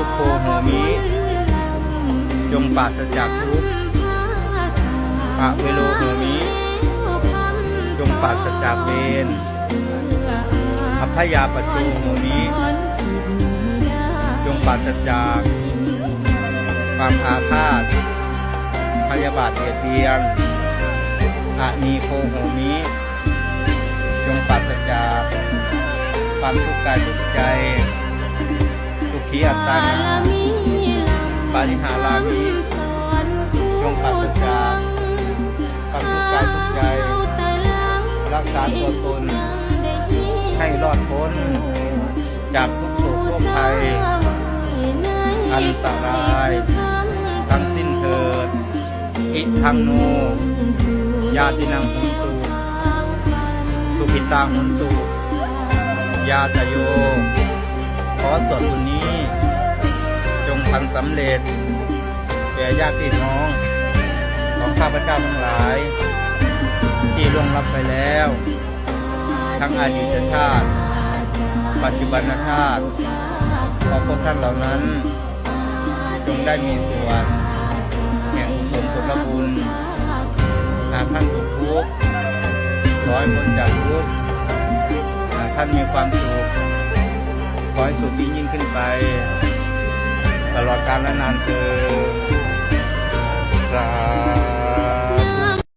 ทุกโขโหมิจงปราศจากทุกข์อะเวโลโหมิจงปราศจากเวรอัพพยาปโจโหมิจงปราศจากความอาฆาตพยาบาทเบียดเบียนอะนีโคโหมิจงปราศจากความทุกข์กายทุกข์ใจสุขีอัตตานาปาริหารามิจงปราศจากความทุกข์กายทุกข์ใจรักษาตัวตนให้รอดพ้นจากทุกโศกโรคภัยอันตรายทั้งสิ้นเถิดอิทังโนญาตินังหุนตุสุขิตาหุนตุญาตโยขอส่วนบุญนี้จงพันสำเร็จแก่ญาติพี่น้องของข้าพเจ้าทั้งหลายที่ล่วงลับไปแล้วทั้งอดีตชาติปัจจุบันชาติขอพวกท่านเหล่านั้นจงได้มีส่วนแห่งกุศลผลบุญหากท่านถูกทุกข์ขอให้พ้นจากทุกข์หากท่านมีความสุขขอให้สุขยิ่งขึ้นไปตลอดกาลและนานเทอญสา